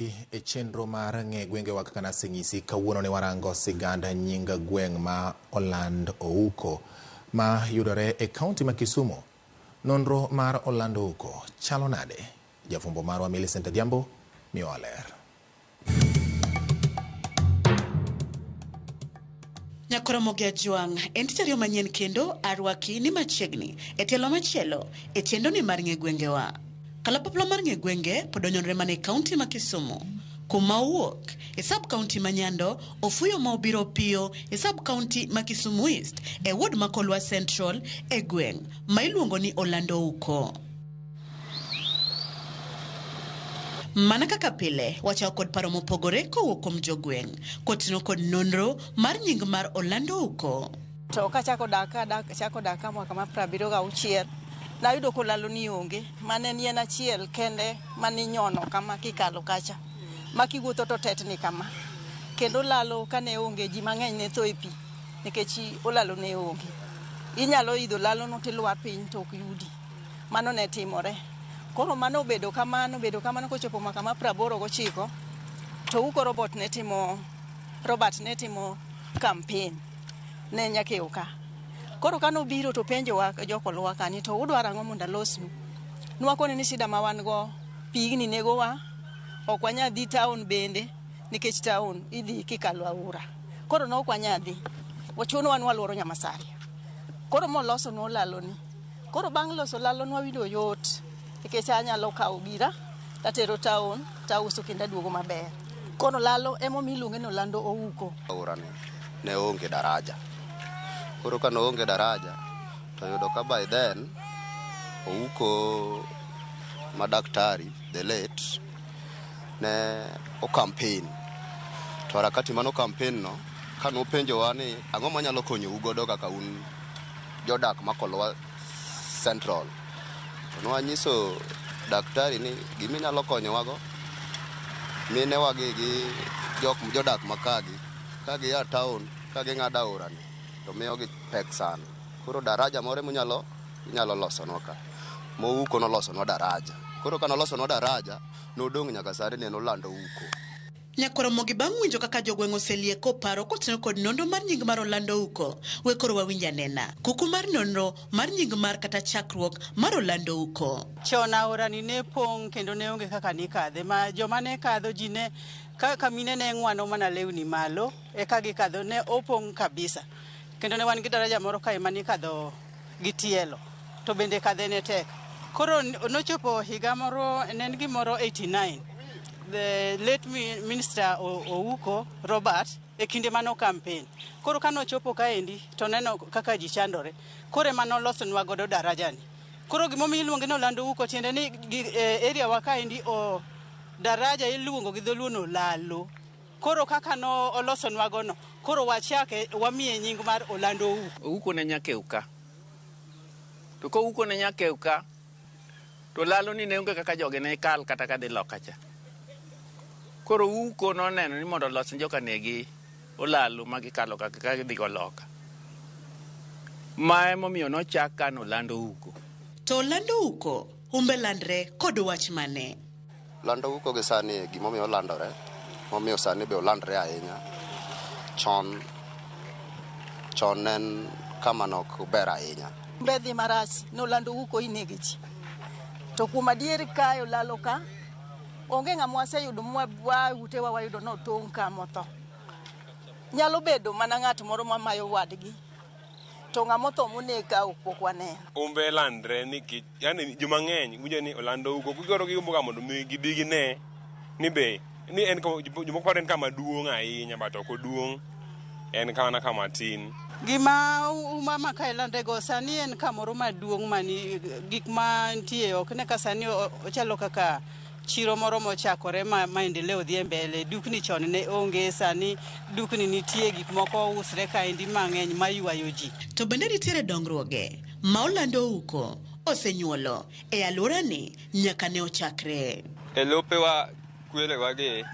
E chenro mar ng'e gwenge wa kaka naseng'isi kawuono ne warango siganda nyinga gweng' ma Oland Ouko ma yudore e kaunti ma Kisumu. Nonro mar Oland Ouko chalo nade? Jafumbo marwa Millicent Adhiambo miyo ler. Nyakoromogi Ajwang' en tich ariyo manyien kendo arwaki ni machiegni e tielo machielo e chendo ni mar ng'e gwenge wa. Kalapapla mar ng'e gwenge pod onyonre mana e kaunti ma Kisumu. Kuma owuok e sub kaunti ma Nyando, ofuyo ma obiro piyo e sub kaunti ma Kisumu East e ward ma Kolwa Central e gweng' ma iluongo ni Oland Ouko. Mana kaka pile, wachako kod paro mopogore kowuok kuom jogweng' koting'o kod nonro mar nying mar Oland Ouko. To kachako daka mwaka ma 76 nayudo kolalo ni onge, mane ni en achiel kende maninyono kama kikalo kacha makiwuotho to tetni kama, kendo lalo kane onge ji mang'eny ne tho e pi nikech olalo ne onge. Inyalo idho lalo no tilwar piny to ok yudi. Mano ne timore. Koro mano bedo kamano kochopo mwaka ma 89 to Ouko Robert ne timo campaign ne Nyakeuka. Koro kano biro to penjowa jokolwa kani to udwaro ang'o mondo alosnu. Nwakone ni shida ma wan go pigni negowa, ok wanya dhi town bende nikech town idhi kikalo aora. Koro no ok wanya dhi. Wachuno wan waluoro Nyamasari. Koro moloso no laloni. Koro bang' loso laloni wawinjo yot nikech anyalo kawo gira tatero town tauso kendo aduogo maber. Koro lalo emomiyo iluonge ni Oland Ouko. Aora ne onge daraja. Koro ka no onge daraja to yudo ka by then Ouko madaktari the late ne o campaign to harakati mano campaign no kano penjowa ni ang'o manyalo konyo ugodo kaka un jodak ma Kolwa Central. To nwanyiso daktari ni giminyalo konyowago mine wagi gi jodak makagi kagi ya town kagi ng'ada aora ni to miyo gi pek sana. Koro daraja more inyalo losonwa ka. Ouko nolosonwa daraja. Koro kanolosonwa daraja nodong' nyaka sani ne Oland Ouko. Nyakoromogi bang' winjo kaka jogweng' oselieko paro koting'o kod nonro mar nying mar Oland Ouko, we koro wawinj anena kuku mar nonro mar nying mar kata chakruok mar Oland Ouko. Chon aora ni ne pong' kendo ne onge kaka nikadhe, ma joma ne kadho ji ne ka mine ne ng'wano mana lewni malo eka gikadho, ne opong' kabisa. Kendo ne wan gi daraja moro kae mani kadho gi tielo to bende kadhe ne tek. Koro nochopo higa moro en gimoro 89, the late minister Ouko Robert e kinde mano campaign. Koro kano chopo kaendi to neno kaka ji chandore. Koro mano losonwa godo daraja ni. Koro gimomiyo iluonge ni Oland Ouko tiende ni area wa kaendi daraja iluongo gi dholuo no lalo. Koro kaka no olosonwa gono, koro wachake wamiye nying mar Oland Ouko. Ouko ne Nyakeuka. To ko Ouko ne Nyakeuka to lalo ni ne onge kaka joge ne kal kata ka dhi loka cha. Koro Ouko noneno ni mondo los joka negi olalo magikalo kaka gidhi go loka. Ma emomiyo nochak kan Oland Ouko. To Oland Ouko umbe landre kod wach mane? Oland Ouko gi sani gimomiyo olandore, momiyo sani be olandre ahinya. Chon nen kama nok ber ahinya. Mbedhi marach no Oland Ouko inegi ji. To kuom adier kayo lalo ka onge ng'ama waseyudo utewa wayudo no tong' ka motho. Nyalo bedo mana ng'at moro mamayo wadgi. To ng'ama tho moneka ok waneno. Umbe landre ni yani joma ng'eny winjo ni Oland Ouko gigoro gimboga mondo mi gidhi gine ni be ni en joma paro en kama duong' ahinya but ok oduong', en kama tin. Gima umama ka landego sani en kamoro maduong' mani gik ma nitie ok ne ka sani ochalo kaka chiro moro mochakore ma maendeleo dhi mbele. Dukni chon ne onge, sani dukni nitie, gik moko usre kaendi mang'eny maywayo ji. To bende nitiere dongruoge ma Oland Ouko osenyuolo e alwora ni nyaka ne ochakre. E lopewa kwelewa gi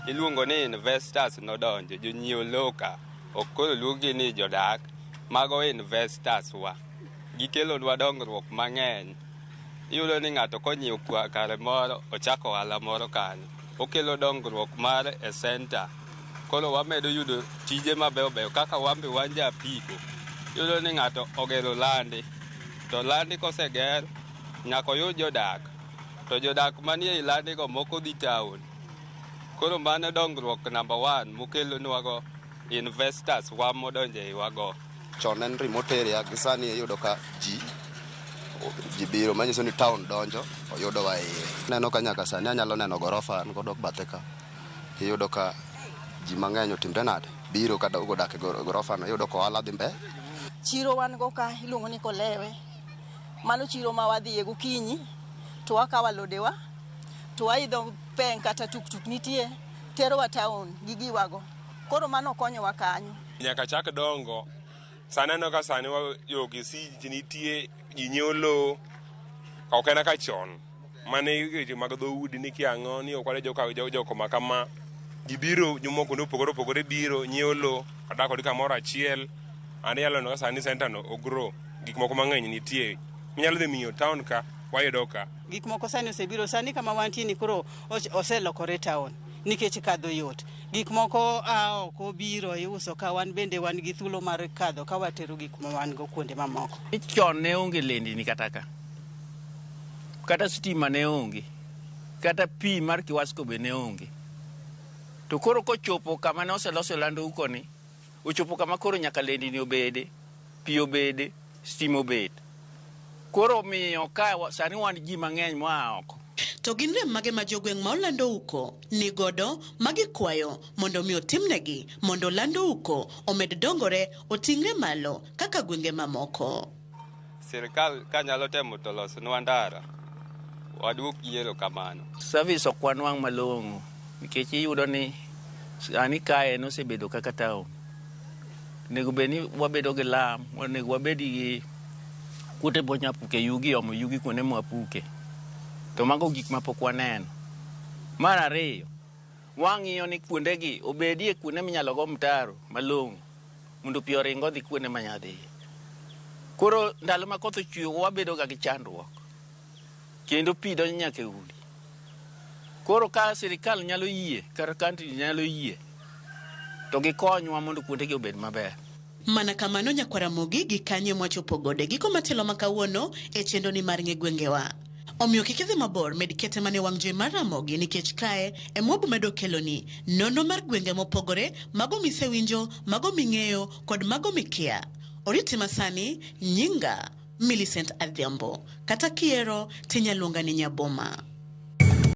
iluongo ni investors nodonjo, jonyiew loka ok koro luongi ni jodak, mago investors wa. Gikelonwa dongruok mang'eny. Iyudo ni ng'ato konyiewo kare moro ochako ohala moro kanyo okelo dongruok mar e center. Koro wamedo yudo tije mabeyo beyo kaka wambe wanja apiko. Yudo ni ng'ato ogero landi. To landi koseger nyaka oyud jodak. To jodak manie landi go moko dhi town. Koro mano dongruok number 1 mokelo nwago investors wa modonje wago. Chon en remote area gisani iyudo ka ji biro manyiso ni town donjo oyudo wa iye. Neno ka nyaka sani anyalo neno gorofa an godok bathe ka. Iyudo ka ji mang'eny otimre nade biro kada ugodak e gorofa no iyudo ko ohala dhi mbe. Chiro wan go ka iluongo ni Kolewe. Mano chiro ma wadhi gokinyi to wakawa lodewa to waidho peng kata tuk nitie tero wa town gigiwago. Koro mano konyowa kanyo. Nyaka chak dongo sani no ka sani yo gisi nitie jinyiewo lo ok en ka chon mane mag dhoudi ni kiang'o ni okwale joko makama gibiro jomoko nopogore biro nyiewo lo kadak kod kamoro achiel ane yalo no ka sani center no ogro gik moko mang'eny nitie minyalo dhi miyo town ka wayudo ka gik moko sani osebiro sani kama wantie ni koro oselokore town nikech kadho yot gik moko oko biro iuso ka wan bende wan gi thuolo mar kadho ka watero gik ma wan go kuonde mamoko. Chon ne onge lendi ni kata stima ne onge kata pi mar Kiwasko be ne onge. To koro kochopo kama ne oseloso Orlando huko ni ochopo kama koro nyaka lendi ni obede, pi obede, stima obede. Koro miyo ka sani wan ji mang'eny moa oko. To gin rem mage ma jogweng' ma Orlando huko ni godo magikwayo mondo mi otimnegi mondo Orlando huko omed dongore oting're malo kaka gwenge mamoko. Sirikal kanyalo temo to losnwa ndara wadwok yiero kamano. Service okwanwang' malong'o nikech iyudo ni sani kae nosebedo kaka town. Nego be ni wabedo gi lam, nego wabedi gi kute bonyapuke yugi omo yugi kuonde mwapuke. To mago gik mapok waneno. Mar ariyo, wang'iyo ni kuondegi obedie kuonde minyalo go mtaro malong'o mondo pi oring odhi kuonde manyadhi. Koro ndalo ma koth ochwe wabedo ga gi chandruok. Kendo pi donjo nyaka e udi. Koro ka sirikal nyalo yie, kar country nyalo yie, to gikonywa mondo kuondegi obed maber. Mana kamano Nyakwaramogi gi Kanye mwachopo gode giko matelo makawuono e chendo ni mar ng'egwengewa. Omiyo kikidhi mabor med kete mane wang' jowi mar Ramogi nikech kae e mwabu medo keloni nono mar gwenge mopogore mago misewinjo, mago ming'eyo kod mago mikia. Oriti masani nyinga Millicent Adhiambo kata kiero tinyaluonga ni Nyaboma.